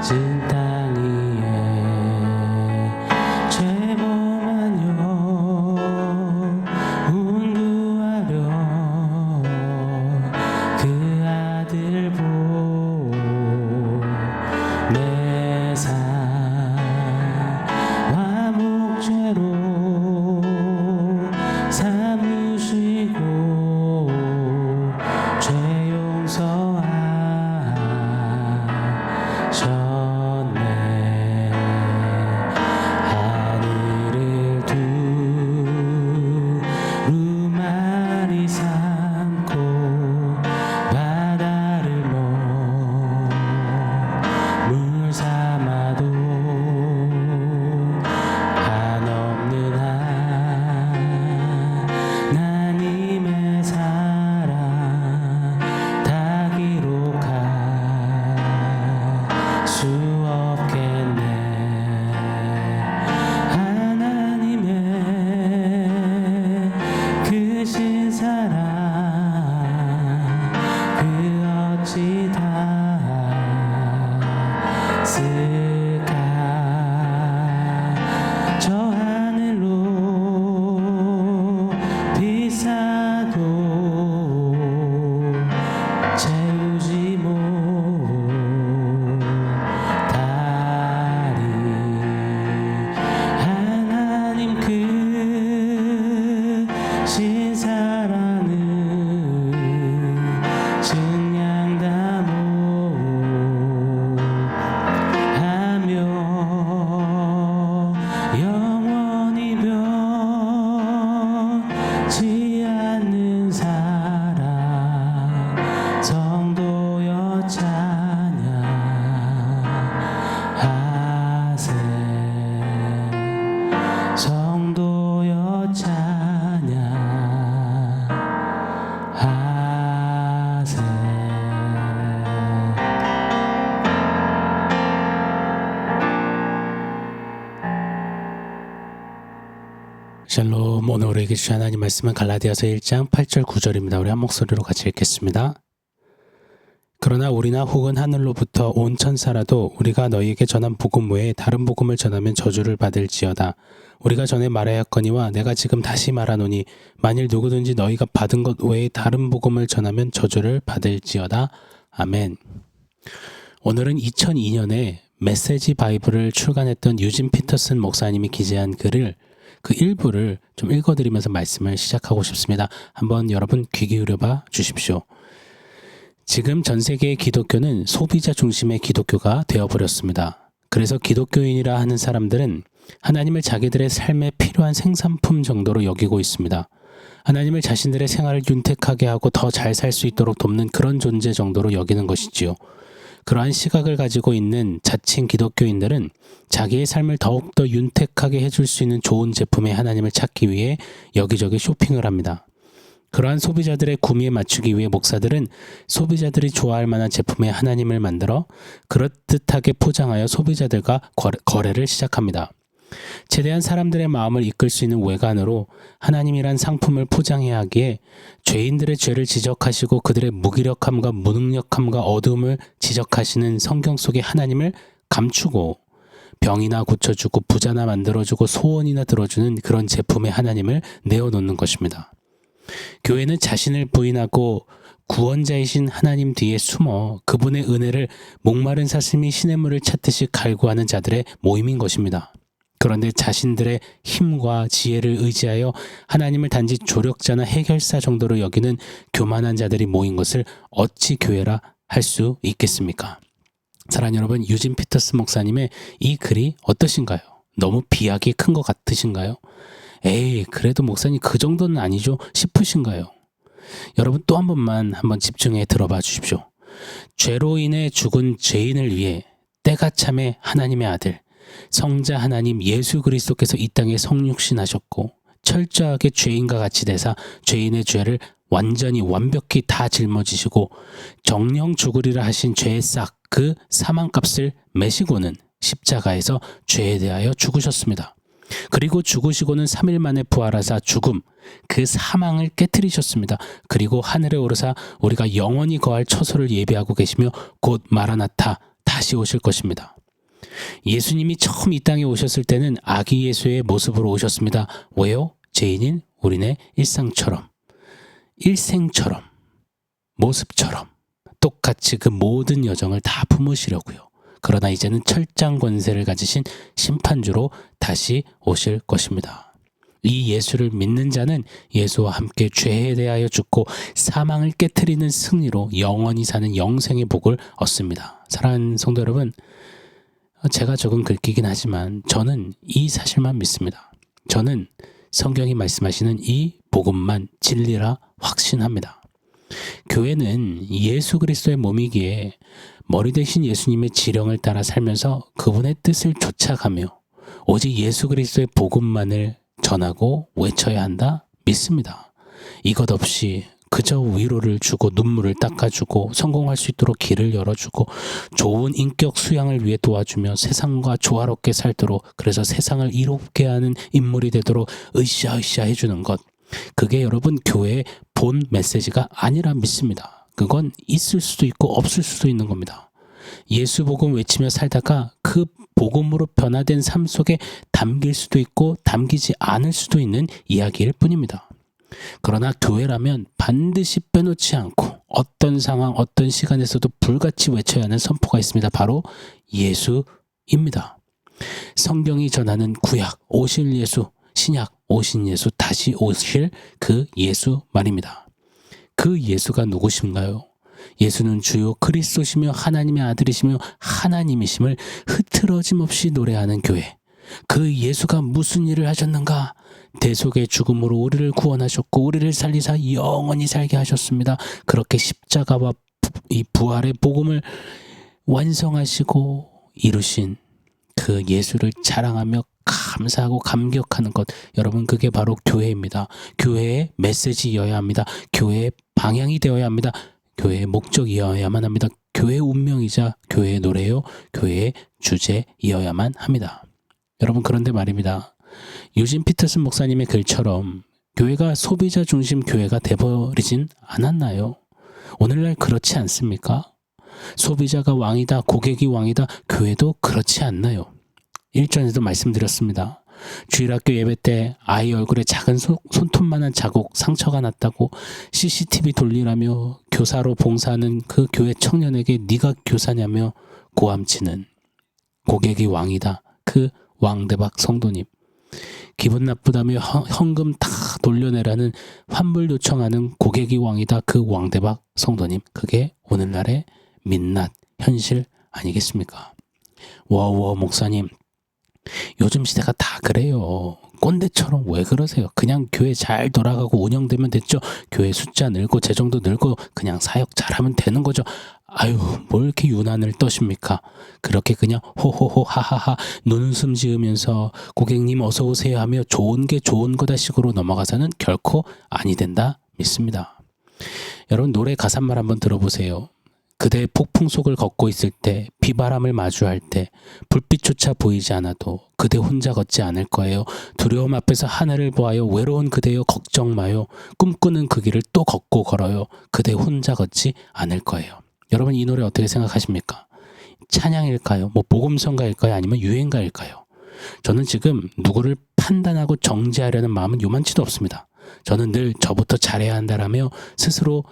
진 땅 위에 죄범하여 운구하려 그 아들 보내사 목죄로 삼으시고 죄 용서하셨네. 하늘을 두루마리 삼고 바다를 물 삼아도 한없는 하나님의 사랑 다 기록할 수 없겠네. 하나님의 크신 사랑 그 어찌 다 쓸까. 저 하늘로 비싸도 채우지 못하리. 하나님 크신 사랑을 증량 다 못하며 영원히 변치 않는 사랑 성도여 찬양하세. 성도여 찬양하세. 샬롬. 오늘 우리에게 주신 하나님 말씀은 갈라디아서 1장 8절 9절입니다. 우리 한 목소리로 같이 읽겠습니다. 그러나 우리나 혹은 하늘로부터 온 천사라도 우리가 너희에게 전한 복음 외에 다른 복음을 전하면 저주를 받을지어다. 우리가 전에 말하였거니와 내가 지금 다시 말하노니 만일 누구든지 너희가 받은 것 외에 다른 복음을 전하면 저주를 받을지어다. 아멘. 오늘은 2002년에 메시지 바이블을 출간했던 유진 피터슨 목사님이 기재한 글을 그 일부를 좀 읽어드리면서 말씀을 시작하고 싶습니다. 한번 여러분 귀 기울여봐 주십시오. 지금 전 세계의 기독교는 소비자 중심의 기독교가 되어버렸습니다. 그래서 기독교인이라 하는 사람들은 하나님을 자기들의 삶에 필요한 생산품 정도로 여기고 있습니다. 하나님을 자신들의 생활을 윤택하게 하고 더 잘 살 수 있도록 돕는 그런 존재 정도로 여기는 것이지요. 그러한 시각을 가지고 있는 자칭 기독교인들은 자기의 삶을 더욱더 윤택하게 해줄 수 있는 좋은 제품의 하나님을 찾기 위해 여기저기 쇼핑을 합니다. 그러한 소비자들의 구미에 맞추기 위해 목사들은 소비자들이 좋아할 만한 제품의 하나님을 만들어 그럴듯하게 포장하여 소비자들과 거래를 시작합니다. 최대한 사람들의 마음을 이끌 수 있는 외관으로 하나님이란 상품을 포장해야 하기에 죄인들의 죄를 지적하시고 그들의 무기력함과 무능력함과 어두움을 지적하시는 성경 속의 하나님을 감추고 병이나 고쳐주고 부자나 만들어주고 소원이나 들어주는 그런 제품의 하나님을 내어놓는 것입니다. 교회는 자신을 부인하고 구원자이신 하나님 뒤에 숨어 그분의 은혜를 목마른 사슴이 시냇물을 찾듯이 갈구하는 자들의 모임인 것입니다. 그런데 자신들의 힘과 지혜를 의지하여 하나님을 단지 조력자나 해결사 정도로 여기는 교만한 자들이 모인 것을 어찌 교회라 할 수 있겠습니까? 사랑하는 여러분, 유진 피터스 목사님의 이 글이 어떠신가요? 너무 비약이 큰 것 같으신가요? 에이, 그래도 목사님 그 정도는 아니죠 싶으신가요? 여러분 또 한 번만 한번 집중해 들어봐 주십시오. 죄로 인해 죽은 죄인을 위해 때가 참에 하나님의 아들 성자 하나님 예수 그리스도께서 이 땅에 성육신하셨고 철저하게 죄인과 같이 되사 죄인의 죄를 완전히 완벽히 다 짊어지시고 정령 죽으리라 하신 죄의 싹 그 사망값을 매시고는 십자가에서 죄에 대하여 죽으셨습니다. 그리고 죽으시고는 3일 만에 부활하사 죽음, 그 사망을 깨뜨리셨습니다. 그리고 하늘에 오르사 우리가 영원히 거할 처소를 예비하고 계시며 곧 마라나타, 다시 오실 것입니다. 예수님이 처음 이 땅에 오셨을 때는 아기 예수의 모습으로 오셨습니다. 왜요? 죄인인 우리네 일생처럼, 모습처럼 똑같이 그 모든 여정을 다 품으시려고요. 그러나 이제는 철장 권세를 가지신 심판주로 다시 오실 것입니다. 이 예수를 믿는 자는 예수와 함께 죄에 대하여 죽고 사망을 깨트리는 승리로 영원히 사는 영생의 복을 얻습니다. 사랑하는 성도 여러분, 제가 적은 글귀긴 하지만 저는 이 사실만 믿습니다. 저는 성경이 말씀하시는 이 복음만 진리라 확신합니다. 교회는 예수 그리스도의 몸이기에 머리 대신 예수님의 지령을 따라 살면서 그분의 뜻을 쫓아가며 오직 예수 그리스도의 복음만을 전하고 외쳐야 한다 믿습니다. 이것 없이 그저 위로를 주고 눈물을 닦아주고 성공할 수 있도록 길을 열어주고 좋은 인격 수양을 위해 도와주며 세상과 조화롭게 살도록, 그래서 세상을 이롭게 하는 인물이 되도록 으쌰으쌰 해주는 것, 그게 여러분 교회의 본 메시지가 아니라 믿습니다. 그건 있을 수도 있고 없을 수도 있는 겁니다. 예수 복음 외치며 살다가 그 복음으로 변화된 삶 속에 담길 수도 있고 담기지 않을 수도 있는 이야기일 뿐입니다. 그러나 교회라면 반드시 빼놓지 않고 어떤 상황, 어떤 시간에서도 불같이 외쳐야 하는 선포가 있습니다. 바로 예수입니다. 성경이 전하는 구약, 오실 예수, 신약, 오신 예수, 다시 오실 그 예수 말입니다. 그 예수가 누구신가요? 예수는 주요 그리스도시며 하나님의 아들이시며 하나님이심을 흐트러짐 없이 노래하는 교회. 그 예수가 무슨 일을 하셨는가? 대속의 죽음으로 우리를 구원하셨고 우리를 살리사 영원히 살게 하셨습니다. 그렇게 십자가와 이 부활의 복음을 완성하시고 이루신 그 예수를 자랑하며 감사하고 감격하는 것, 여러분 그게 바로 교회입니다. 교회의 메시지여야 합니다. 교회의 방향이 되어야 합니다. 교회의 목적이어야만 합니다. 교회의 운명이자 교회의 노래요, 교회의 주제이어야만 합니다. 여러분 그런데 말입니다. 유진 피터슨 목사님의 글처럼 교회가 소비자 중심 교회가 돼버리진 않았나요? 오늘날 그렇지 않습니까? 소비자가 왕이다, 고객이 왕이다, 교회도 그렇지 않나요? 일전에도 말씀드렸습니다. 주일학교 예배 때 아이 얼굴에 작은 손톱만한 자국, 상처가 났다고 CCTV 돌리라며 교사로 봉사하는 그 교회 청년에게 네가 교사냐며 고함치는 고객이 왕이다, 그 왕대박 성도님. 기분 나쁘다며 헌금 다 돌려내라는 환불 요청하는 고객이 왕이다, 그 왕대박 성도님. 그게 오늘날의 민낯 현실 아니겠습니까? 워워 목사님, 요즘 시대가 다 그래요. 꼰대처럼 왜 그러세요? 그냥 교회 잘 돌아가고 운영되면 됐죠. 교회 숫자 늘고 재정도 늘고 그냥 사역 잘하면 되는 거죠. 아유, 뭘 이렇게 유난을 떠십니까? 그렇게 그냥 호호호 하하하 눈웃음 지으면서 고객님 어서 오세요 하며 좋은 게 좋은 거다 식으로 넘어가서는 결코 아니 된다 믿습니다. 여러분 노래 가사말 한번 들어보세요. 그대의 폭풍 속을 걷고 있을 때, 비바람을 마주할 때, 불빛조차 보이지 않아도 그대 혼자 걷지 않을 거예요. 두려움 앞에서 하늘을 보아요. 외로운 그대여 걱정 마요. 꿈꾸는 그 길을 또 걷고 걸어요. 그대 혼자 걷지 않을 거예요. 여러분 이 노래 어떻게 생각하십니까? 찬양일까요? 복음성가일까요? 아니면 유행가일까요? 저는 지금 누구를 판단하고 정죄하려는 마음은 요만치도 없습니다. 저는 늘 저부터 잘해야 한다라며 스스로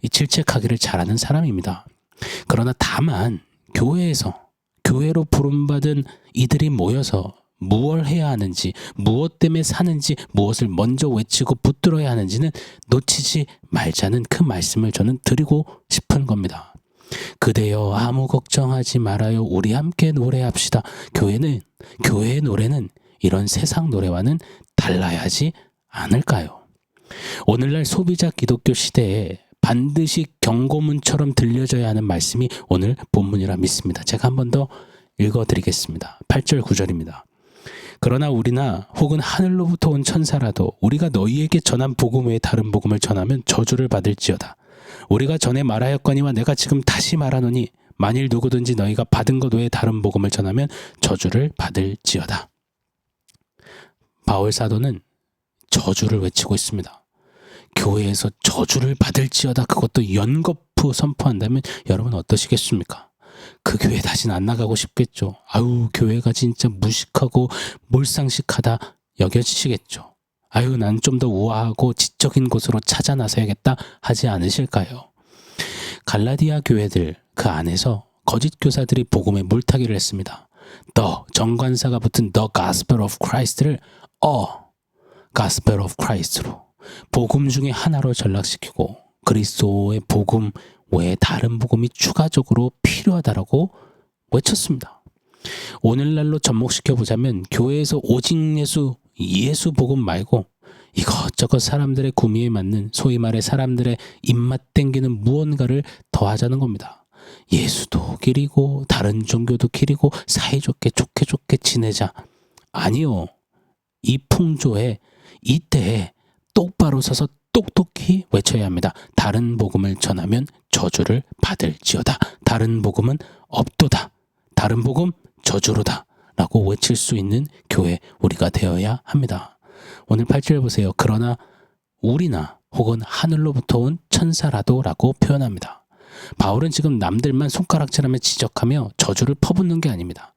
질책하기를 잘하는 사람입니다. 그러나 다만 교회로 부름받은 이들이 모여서 무엇을 해야 하는지, 무엇 때문에 사는지, 무엇을 먼저 외치고 붙들어야 하는지는 놓치지 말자는 그 말씀을 저는 드리고 싶은 겁니다. 그대여 아무 걱정하지 말아요. 우리 함께 노래합시다. 교회의 노래는 이런 세상 노래와는 달라야 하지 않을까요? 오늘날 소비자 기독교 시대에 반드시 경고문처럼 들려져야 하는 말씀이 오늘 본문이라 믿습니다. 제가 한 번 더 읽어드리겠습니다. 8절 9절입니다. 그러나 우리나 혹은 하늘로부터 온 천사라도 우리가 너희에게 전한 복음 외에 다른 복음을 전하면 저주를 받을지어다. 우리가 전에 말하였거니와 내가 지금 다시 말하노니 만일 누구든지 너희가 받은 것 외에 다른 복음을 전하면 저주를 받을지어다. 바울 사도는 저주를 외치고 있습니다. 교회에서 저주를 받을지어다, 그것도 연거푸 선포한다면 여러분 어떠시겠습니까? 그 교회 다시는 안 나가고 싶겠죠. 아유, 교회가 진짜 무식하고 몰상식하다 여겨지시겠죠. 아유, 난 좀 더 우아하고 지적인 곳으로 찾아 나서야겠다 하지 않으실까요? 갈라디아 교회들 그 안에서 거짓 교사들이 복음에 물타기를 했습니다. 정관사가 붙은 The Gospel of Christ를 Gospel of Christ로 복음 중에 하나로 전락시키고 그리스도의 복음 외에 다른 복음이 추가적으로 필요하다라고 외쳤습니다. 오늘날로 접목시켜 보자면 교회에서 오직 예수 복음 말고 이것저것 사람들의 구미에 맞는 소위 말해 사람들의 입맛 땡기는 무언가를 더하자는 겁니다. 예수도 길이고 다른 종교도 길이고 사이좋게 좋게 지내자. 아니요. 이 풍조에 이때에 똑바로 서서 똑똑히 외쳐야 합니다. 다른 복음을 전하면 저주를 받을지어다. 다른 복음은 없도다. 다른 복음 저주로다. 라고 외칠 수 있는 교회 우리가 되어야 합니다. 오늘 8절 보세요. 그러나 우리나 혹은 하늘로부터 온 천사라도 라고 표현합니다. 바울은 지금 남들만 손가락질하며 지적하며 저주를 퍼붓는 게 아닙니다.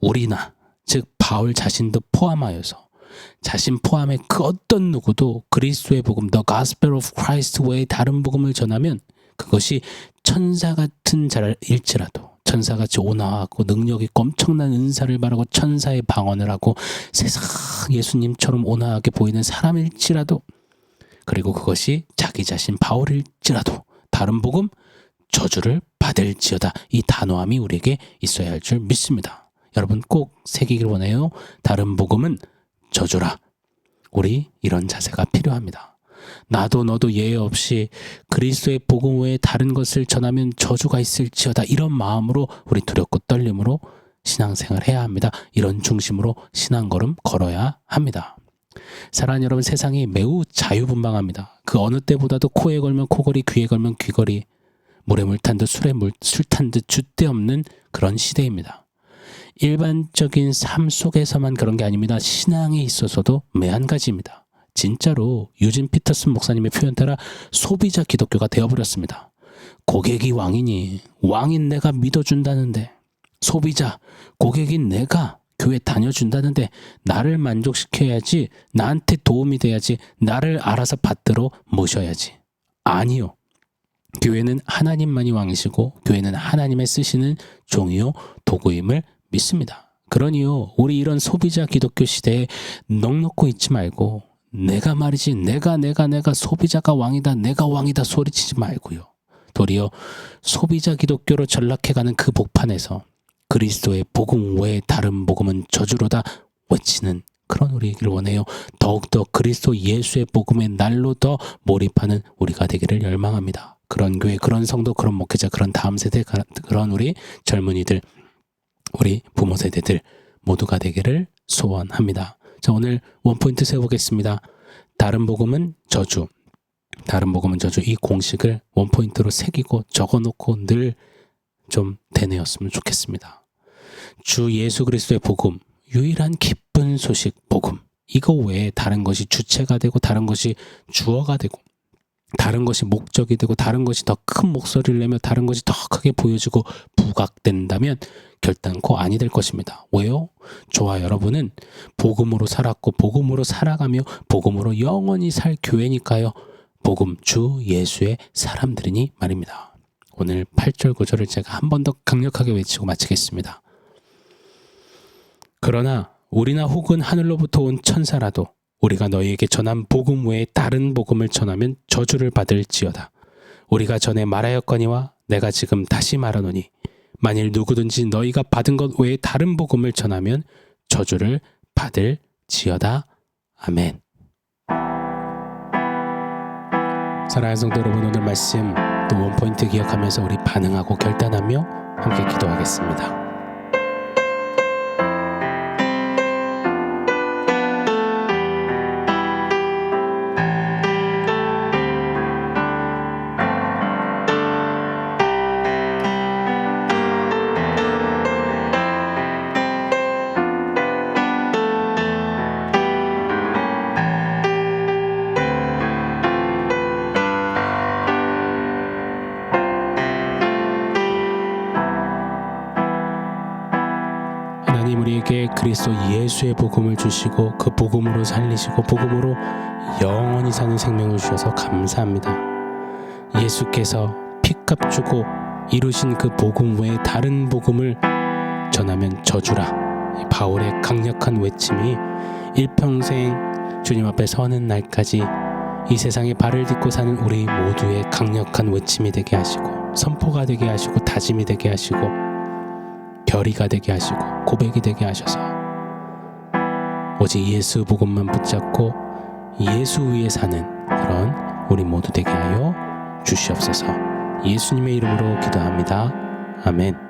우리나, 즉 바울 자신도 포함하여서 자신 포함해 그 어떤 누구도 그리스도의 복음, The Gospel of Christ 외에 다른 복음을 전하면 그것이 천사 같은 자일지라도 천사같이 온화하고 능력 있고 엄청난 은사를 바라고 천사의 방언을 하고 세상 예수님처럼 온화하게 보이는 사람일지라도 그리고 그것이 자기 자신 바울일지라도 다른 복음 저주를 받을지어다. 이 단호함이 우리에게 있어야 할 줄 믿습니다. 여러분 꼭 새기길 원해요. 다른 복음은 저주라. 우리 이런 자세가 필요합니다. 나도 너도 예외 없이 그리스도의 복음 외에 다른 것을 전하면 저주가 있을지어다. 이런 마음으로 우리 두렵고 떨림으로 신앙생활 해야 합니다. 이런 중심으로 신앙걸음 걸어야 합니다. 사랑하는 여러분, 세상이 매우 자유분방합니다. 그 어느 때보다도 코에 걸면 코걸이, 귀에 걸면 귀걸이, 물에 물 탄 듯 술 탄 듯 줏대 없는 그런 시대입니다. 일반적인 삶 속에서만 그런 게 아닙니다. 신앙에 있어서도 매한가지입니다. 진짜로 유진 피터슨 목사님의 표현 따라 소비자 기독교가 되어버렸습니다. 고객이 왕이니 왕인 내가 믿어준다는데, 소비자, 고객인 내가 교회 다녀준다는데 나를 만족시켜야지, 나한테 도움이 돼야지, 나를 알아서 받들어 모셔야지. 아니요. 교회는 하나님만이 왕이시고 교회는 하나님의 쓰시는 종이요 도구임을 믿습니다. 그러니요, 우리 이런 소비자 기독교 시대에 넋놓고 있지 말고 내가 말이지 내가 소비자가 왕이다, 내가 왕이다 소리치지 말고요. 도리어 소비자 기독교로 전락해가는 그 복판에서 그리스도의 복음 외에 다른 복음은 저주로다 외치는 그런 우리이길 원해요. 더욱더 그리스도 예수의 복음의 날로 더 몰입하는 우리가 되기를 열망합니다. 그런 교회, 그런 성도, 그런 목회자, 그런 다음 세대, 그런 우리 젊은이들, 우리 부모 세대들 모두가 되기를 소원합니다. 자, 오늘 원포인트 세워보겠습니다. 다른 복음은 저주, 다른 복음은 저주, 이 공식을 원포인트로 새기고 적어놓고 늘 좀 되뇌었으면 좋겠습니다. 주 예수 그리스도의 복음, 유일한 기쁜 소식 복음, 이거 외에 다른 것이 주체가 되고 다른 것이 주어가 되고 다른 것이 목적이 되고 다른 것이 더 큰 목소리를 내며 다른 것이 더 크게 보여지고 부각된다면 결단코 아니 될 것입니다. 왜요? 저와 여러분은 복음으로 살았고 복음으로 살아가며 복음으로 영원히 살 교회니까요. 복음 주 예수의 사람들이니 말입니다. 오늘 8절 9절을 제가 한 번 더 강력하게 외치고 마치겠습니다. 그러나 우리나 혹은 하늘로부터 온 천사라도 우리가 너희에게 전한 복음 외에 다른 복음을 전하면 저주를 받을지어다. 우리가 전에 말하였거니와 내가 지금 다시 말하노니 만일 누구든지 너희가 받은 것 외에 다른 복음을 전하면 저주를 받을지어다. 아멘. 사랑하는 성도 여러분, 오늘 말씀 또 원포인트 기억하면서 우리 반응하고 결단하며 함께 기도하겠습니다. 하나님 우리에게 그리스도 예수의 복음을 주시고 그 복음으로 살리시고 복음으로 영원히 사는 생명을 주셔서 감사합니다. 예수께서 피값 주고 이루신 그 복음 외에 다른 복음을 전하면 저주라. 바울의 강력한 외침이 일평생 주님 앞에 서는 날까지 이 세상에 발을 딛고 사는 우리 모두의 강력한 외침이 되게 하시고 선포가 되게 하시고 다짐이 되게 하시고 결의가 되게 하시고 고백이 되게 하셔서 오직 예수 복음만 붙잡고 예수 위에 사는 그런 우리 모두 되게 하여 주시옵소서. 예수님의 이름으로 기도합니다. 아멘.